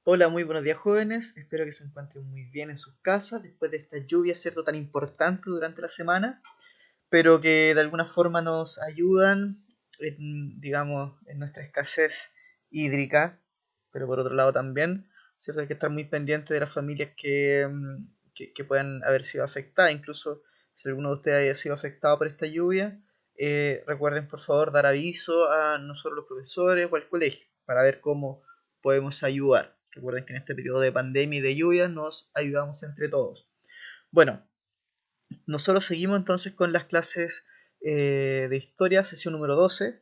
Hola, muy buenos días jóvenes, espero que se encuentren muy bien en sus casas después de esta lluvia, ¿cierto?, tan importante durante la semana, pero que de alguna forma nos ayudan digamos, en nuestra escasez hídrica, pero por otro lado también, ¿cierto?, hay que estar muy pendiente de las familias que puedan haber sido afectadas, incluso si alguno de ustedes haya sido afectado por esta lluvia, recuerden por favor dar aviso a nosotros los profesores o al colegio para ver cómo podemos ayudar. Recuerden que en este periodo de pandemia y de lluvia nos ayudamos entre todos. Bueno, nosotros seguimos entonces con las clases de historia, sesión número 12.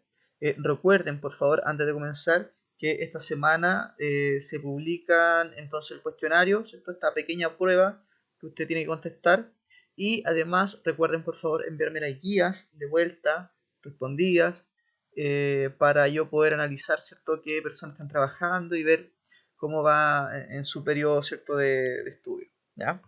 Recuerden, por favor, antes de comenzar, que esta semana se publican entonces el cuestionario, ¿cierto? Esta pequeña prueba que usted tiene que contestar. Y además, recuerden, por favor, enviarme las guías de vuelta, respondidas, para yo poder analizar, ¿cierto?, qué personas están trabajando y ver cómo va en su periodo, ¿cierto?, de estudio, ¿ya?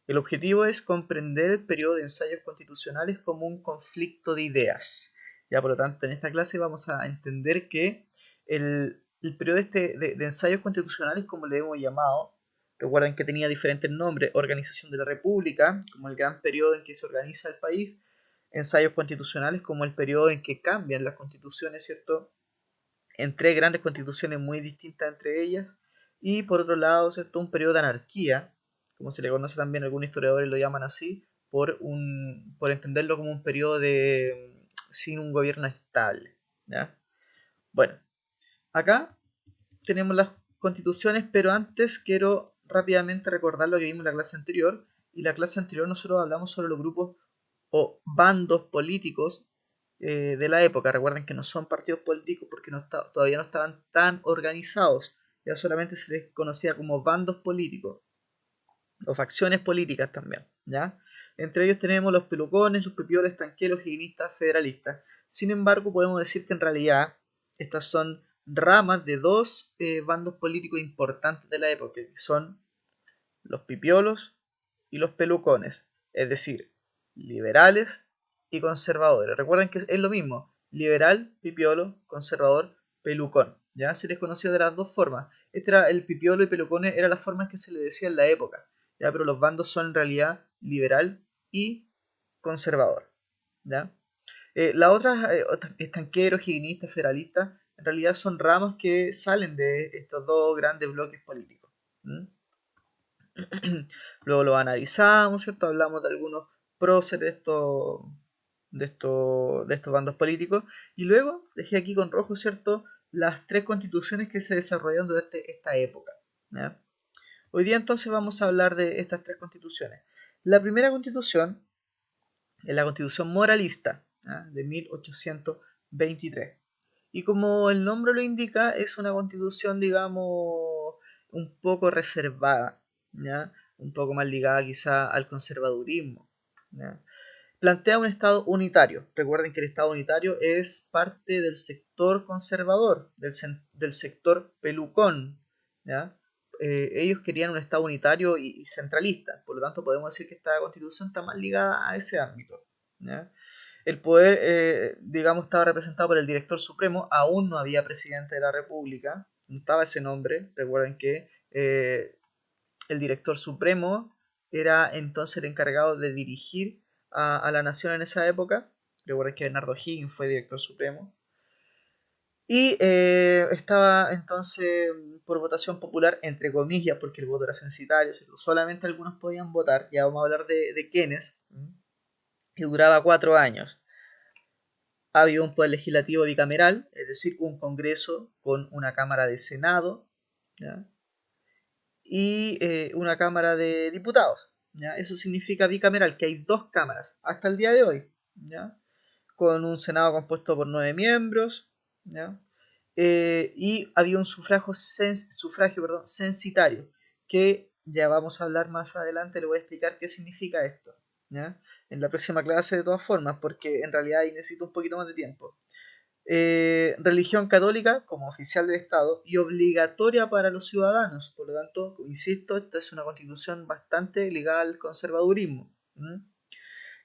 El objetivo es comprender el periodo de ensayos constitucionales como un conflicto de ideas. Ya, por lo tanto, en esta clase vamos a entender que el periodo de ensayos constitucionales, como le hemos llamado, recuerden que tenía diferentes nombres: organización de la República, como el gran periodo en que se organiza el país; ensayos constitucionales, como el periodo en que cambian las constituciones, ¿cierto?, en tres grandes constituciones muy distintas entre ellas; y por otro lado, ¿cierto?, un periodo de anarquía, como se le conoce también, algunos historiadores lo llaman así, por entenderlo como un periodo de sin un gobierno estable, ¿ya? Bueno, acá tenemos las constituciones, pero antes quiero rápidamente recordar lo que vimos en la clase anterior. Y la clase anterior nosotros hablamos sobre los grupos o bandos políticos de la época. Recuerden que no son partidos políticos porque todavía no estaban tan organizados, ya solamente se les conocía como bandos políticos o facciones políticas también, ¿ya? Entre ellos tenemos los pelucones, los pipioles, tanqueros, higuinistas, federalistas. Sin embargo, podemos decir que en realidad estas son ramas de dos bandos políticos importantes de la época, que son los pipiolos y los pelucones, es decir, liberales y conservadores. Recuerden que es lo mismo: liberal, pipiolo; conservador, pelucón. Ya se les conoció de las dos formas. Este era el pipiolo y pelucones, era la forma en que se le decía en la época, ya, pero los bandos son en realidad liberal y conservador, ¿ya? Las otras, estanqueros, higienistas, federalistas, en realidad son ramas que salen de estos dos grandes bloques políticos. ¿Mm? Luego lo analizamos, ¿cierto? Hablamos de algunos próceres de estos bandos políticos. Y luego dejé aquí con rojo, ¿cierto?, las tres constituciones que se desarrollaron durante esta época, ¿ya? Hoy día entonces vamos a hablar de estas tres constituciones. La primera constitución es la constitución moralista, ¿ya?, de 1823. Y como el nombre lo indica, es una constitución, digamos, un poco reservada, ¿ya?, un poco más ligada quizá al conservadurismo, ¿ya? Plantea un Estado unitario. Recuerden que el Estado unitario es parte del sector conservador, del sector pelucón, ¿ya? Ellos querían un Estado unitario y centralista, por lo tanto podemos decir que esta constitución está más ligada a ese ámbito, ¿ya? El poder, digamos, estaba representado por el director supremo. Aún no había presidente de la República, no estaba ese nombre. Recuerden que el director supremo era entonces el encargado de dirigir a la nación en esa época. Recuerden que Bernardo Higgins fue director supremo. Y estaba entonces por votación popular, entre comillas, porque el voto era censitario, solamente algunos podían votar. Ya vamos a hablar de quiénes. Y duraba 4 años. Había un poder legislativo bicameral, es decir, un congreso con una cámara de senado, ¿ya?, y una cámara de diputados, ¿ya? Eso significa bicameral, que hay dos cámaras hasta el día de hoy, ¿ya?, con un senado compuesto por 9 miembros, ¿ya? Y había un sufragio censitario, que ya vamos a hablar más adelante. Le voy a explicar qué significa esto, ¿ya?, en la próxima clase, de todas formas, porque en realidad ahí necesito un poquito más de tiempo. Religión católica como oficial del Estado y obligatoria para los ciudadanos. Por lo tanto, insisto, esta es una constitución bastante ligada al conservadurismo.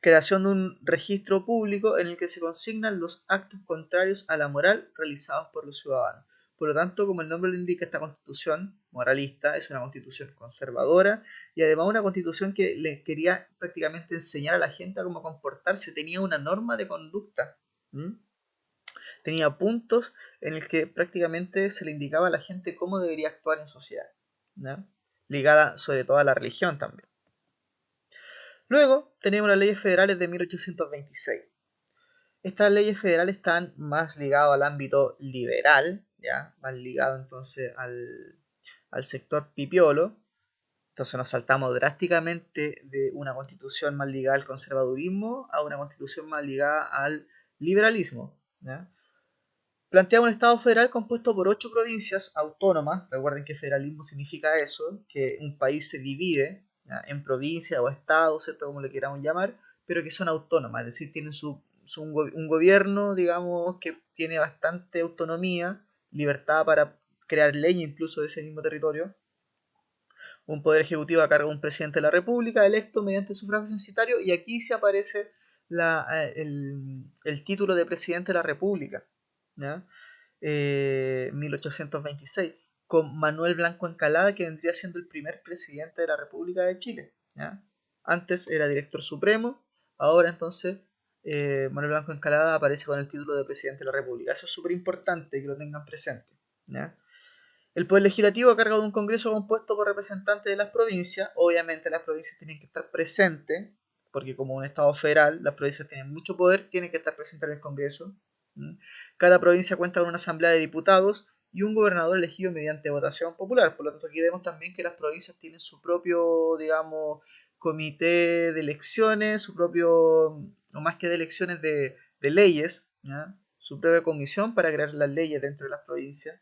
Creación de un registro público en el que se consignan los actos contrarios a la moral realizados por los ciudadanos. Por lo tanto, como el nombre lo indica, esta constitución moralista es una constitución conservadora y además una constitución que le quería prácticamente enseñar a la gente a cómo comportarse, tenía una norma de conducta. ¿Mm? Tenía puntos en el que prácticamente se le indicaba a la gente cómo debería actuar en sociedad, ¿no? Ligada sobre todo a la religión también. Luego tenemos las leyes federales de 1826. Estas leyes federales están más ligadas al ámbito liberal, ¿ya? Más ligado entonces al sector pipiolo. Entonces nos saltamos drásticamente de una constitución más ligada al conservadurismo a una constitución más ligada al liberalismo, ¿ya? Plantea un Estado federal compuesto por 8 provincias autónomas. Recuerden que federalismo significa eso, que un país se divide, ¿ya?, en provincias o estados, ¿cierto?, como le queramos llamar, pero que son autónomas, es decir, tienen un gobierno, digamos, que tiene bastante autonomía, libertad para crear leyes incluso de ese mismo territorio. Un poder ejecutivo a cargo de un presidente de la República electo mediante sufragio censitario, y aquí se aparece el título de presidente de la República, ¿ya? 1826, con Manuel Blanco Encalada, que vendría siendo el primer presidente de la República de Chile, ¿ya? Antes era director supremo, ahora entonces Manuel Blanco Encalada aparece con el título de presidente de la República. Eso es súper importante que lo tengan presente, ¿ya? El poder legislativo a cargo de un congreso compuesto por representantes de las provincias. Obviamente las provincias tienen que estar presentes, porque como un estado federal, las provincias tienen mucho poder, tienen que estar presentes en el congreso. Cada provincia cuenta con una asamblea de diputados y un gobernador elegido mediante votación popular. Por lo tanto, aquí vemos también que las provincias tienen su propio, digamos, comité de elecciones, su propio, o más que de elecciones, de leyes, ¿ya?, su propia comisión para crear las leyes dentro de las provincias.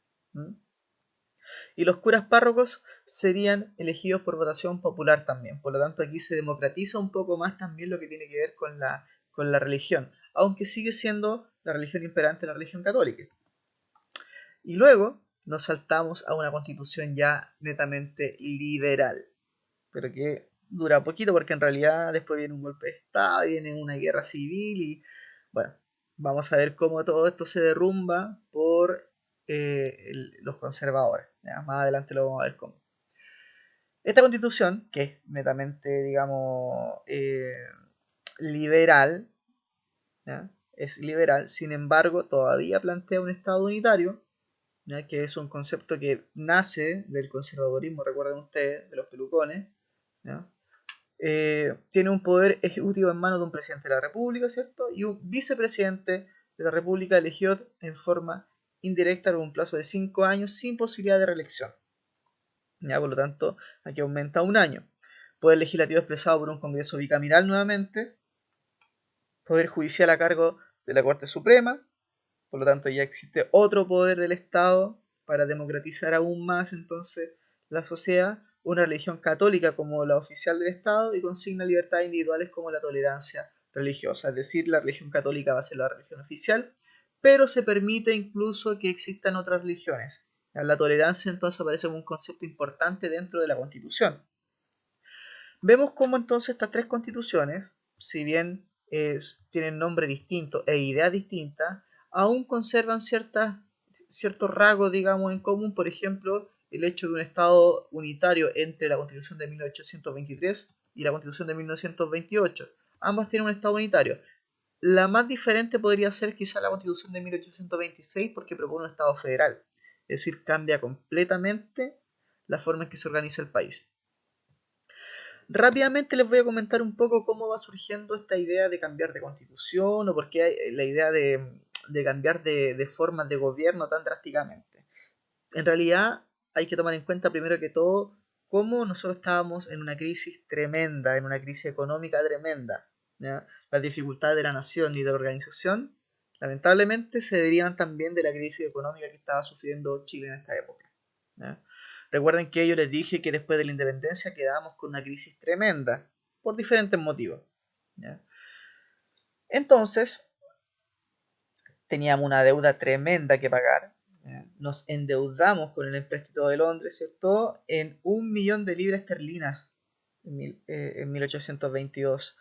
Y los curas párrocos serían elegidos por votación popular también. Por lo tanto, aquí se democratiza un poco más también lo que tiene que ver con la religión, aunque sigue siendo la religión imperante la religión católica. Y luego nos saltamos a una constitución ya netamente liberal, pero que dura poquito porque en realidad después viene un golpe de Estado, viene una guerra civil y bueno, vamos a ver cómo todo esto se derrumba por los conservadores. ¿Ya? Más adelante lo vamos a ver cómo. Esta constitución, que es netamente, digamos, liberal, ¿ya?, es liberal, sin embargo, todavía plantea un Estado unitario, ¿ya?, que es un concepto que nace del conservadurismo, recuerden ustedes, de los pelucones, ¿ya? Tiene un poder ejecutivo en manos de un presidente de la República, ¿cierto?, y un vicepresidente de la República elegido en forma indirecta por un plazo de 5 años sin posibilidad de reelección. ¿Ya? Por lo tanto, aquí aumenta un año. Poder legislativo expresado por un Congreso bicameral nuevamente. Poder judicial a cargo de la Corte Suprema. Por lo tanto, ya existe otro poder del Estado para democratizar aún más entonces la sociedad. Una religión católica como la oficial del Estado y consigna libertades individuales como la tolerancia religiosa. Es decir, la religión católica va a ser la religión oficial, pero se permite incluso que existan otras religiones. La tolerancia entonces aparece como un concepto importante dentro de la Constitución. Vemos cómo entonces estas tres constituciones, si bien tienen nombre distinto e ideas distintas, aún conservan ciertos rasgos, digamos, en común. Por ejemplo, el hecho de un Estado unitario entre la Constitución de 1823 y la Constitución de 1928. Ambas tienen un Estado unitario. La más diferente podría ser quizá la Constitución de 1826 porque propone un Estado federal. Es decir, cambia completamente la forma en que se organiza el país. Rápidamente les voy a comentar un poco cómo va surgiendo esta idea de cambiar de constitución o por qué hay la idea de cambiar de formas de gobierno tan drásticamente. En realidad hay que tomar en cuenta primero que todo cómo nosotros estábamos en una crisis tremenda, en una crisis económica tremenda, ¿ya? Las dificultades de la nación y de la organización lamentablemente se derivan también de la crisis económica que estaba sufriendo Chile en esta época, ¿ya? Recuerden que yo les dije que después de la independencia quedábamos con una crisis tremenda por diferentes motivos, ¿ya? Entonces teníamos una deuda tremenda que pagar, ¿ya? Nos endeudamos con el empréstito de Londres, ¿cierto?, en 1.000.000 de libras esterlinas en 1822.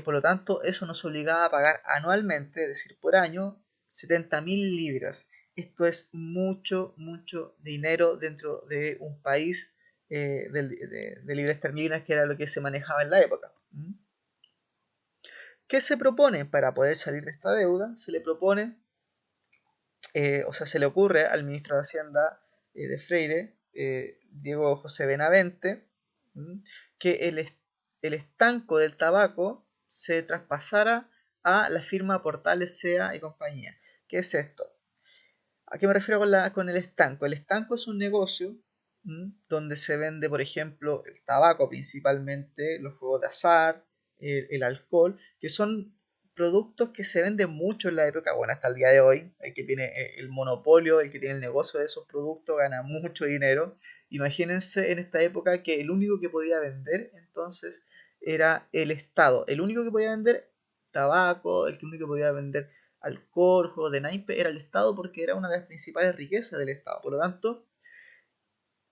Por lo tanto, eso nos obligaba a pagar anualmente, es decir, por año, 70.000 libras. Esto es mucho, mucho dinero dentro de un país de libre esterlinas, que era lo que se manejaba en la época. ¿Qué se propone para poder salir de esta deuda? Se le propone, o sea, se le ocurre al ministro de Hacienda de Freire, Diego José Benavente, que el estanco del tabaco se traspasara a la firma Portales Sea y compañía. ¿Qué es esto? ¿A qué me refiero con el estanco? El estanco es un negocio donde se vende, por ejemplo, el tabaco principalmente, los juegos de azar, el alcohol, que son productos que se venden mucho en la época, bueno, hasta el día de hoy. El que tiene el monopolio, el que tiene el negocio de esos productos gana mucho dinero. Imagínense en esta época que el único que podía vender entonces era el Estado. El único que podía vender tabaco, el único que podía vender alcohol, juegos de naipe, era el Estado, porque era una de las principales riquezas del Estado. Por lo tanto,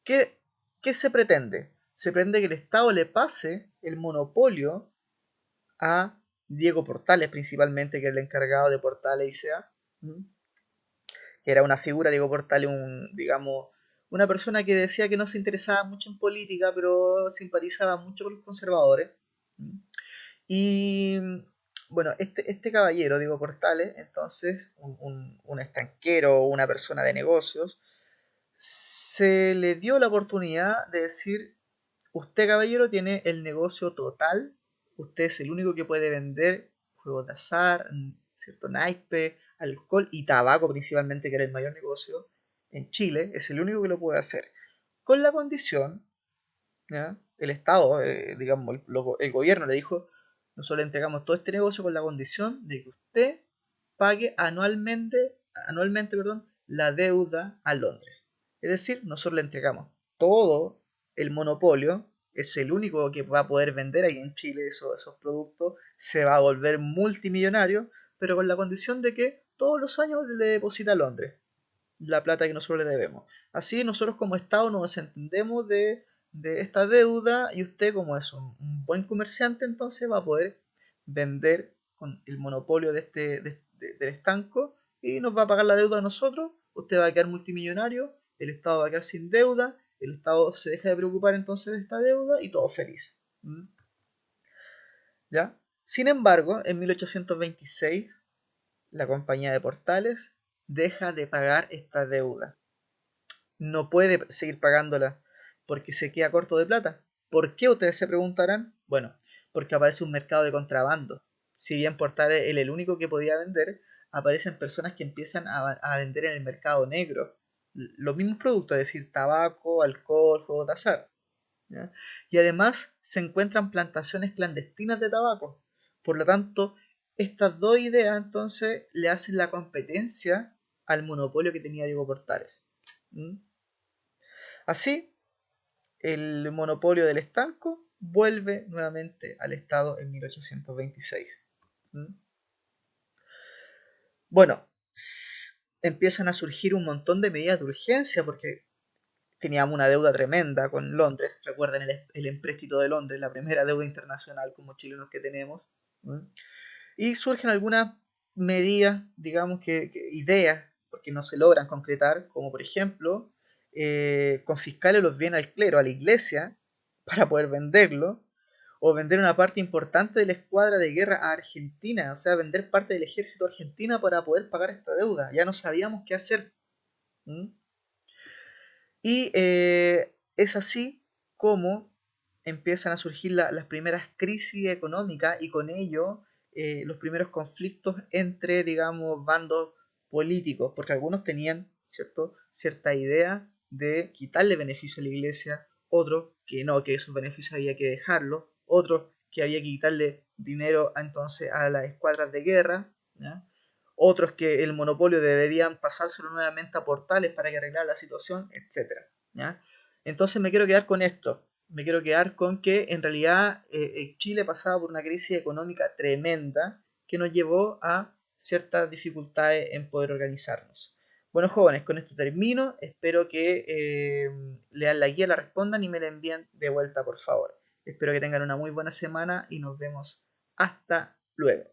¿qué, qué se pretende? Se pretende que el Estado le pase el monopolio a Diego Portales, principalmente, que es el encargado de Portales ICA, que era una figura, Diego Portales, digamos, una persona que decía que no se interesaba mucho en política, pero simpatizaba mucho con los conservadores. Y bueno, este caballero, Diego Portales, entonces, un estanquero, una persona de negocios, se le dio la oportunidad de decir: usted, caballero, tiene el negocio total, usted es el único que puede vender juegos de azar, cierto naipe, alcohol y tabaco principalmente, que era el mayor negocio en Chile, es el único que lo puede hacer, con la condición, ¿ya? El Estado, digamos, el gobierno le dijo: nosotros le entregamos todo este negocio con la condición de que usted pague anualmente, perdón, la deuda a Londres. Es decir, nosotros le entregamos todo el monopolio, es el único que va a poder vender ahí en Chile esos productos, se va a volver multimillonario, pero con la condición de que todos los años le deposita a Londres la plata que nosotros le debemos. Así nosotros como Estado nos entendemos de esta deuda, y usted, como es un buen comerciante, entonces va a poder vender con el monopolio del estanco, y nos va a pagar la deuda a nosotros. Usted va a quedar multimillonario, el Estado va a quedar sin deuda, el Estado se deja de preocupar entonces de esta deuda y todo feliz. ¿Ya? Sin embargo, en 1826 la compañía de Portales deja de pagar esta deuda. No puede seguir pagándola porque se queda corto de plata. ¿Por qué, ustedes se preguntarán? Bueno, porque aparece un mercado de contrabando. Si bien Portales es el único que podía vender, aparecen personas que empiezan a vender en el mercado negro los mismos productos, es decir, tabaco, alcohol, juegos de azar. ¿Ya? Y además se encuentran plantaciones clandestinas de tabaco. Por lo tanto, estas dos ideas entonces le hacen la competencia al monopolio que tenía Diego Portales. ¿Mm? Así, el monopolio del estanco vuelve nuevamente al Estado en 1826. Bueno, empiezan a surgir un montón de medidas de urgencia porque teníamos una deuda tremenda con Londres. Recuerden el empréstito de Londres, la primera deuda internacional como chilenos que tenemos. Y surgen algunas medidas, digamos que ideas, porque no se logran concretar, como por ejemplo confiscarle los bienes al clero, a la iglesia, para poder venderlo, o vender una parte importante de la escuadra de guerra a Argentina, o sea, vender parte del ejército argentino para poder pagar esta deuda. Ya no sabíamos qué hacer. Y es así como empiezan a surgir las primeras crisis económicas, y con ello los primeros conflictos entre, digamos, bandos políticos, porque algunos tenían, ¿cierto?, cierta idea de quitarle beneficio a la iglesia, otros que no, que esos beneficios había que dejarlos, otros que había que quitarle dinero entonces a las escuadras de guerra, ¿ya? Otros que el monopolio deberían pasárselo nuevamente a Portales para que arreglara la situación, etcétera. ¿Ya? Entonces me quiero quedar con esto. Me quiero quedar con que en realidad Chile pasaba por una crisis económica tremenda que nos llevó a ciertas dificultades en poder organizarnos. Bueno, jóvenes, con esto termino. Espero que lean la guía, la respondan y me la envíen de vuelta, por favor. Espero que tengan una muy buena semana y nos vemos hasta luego.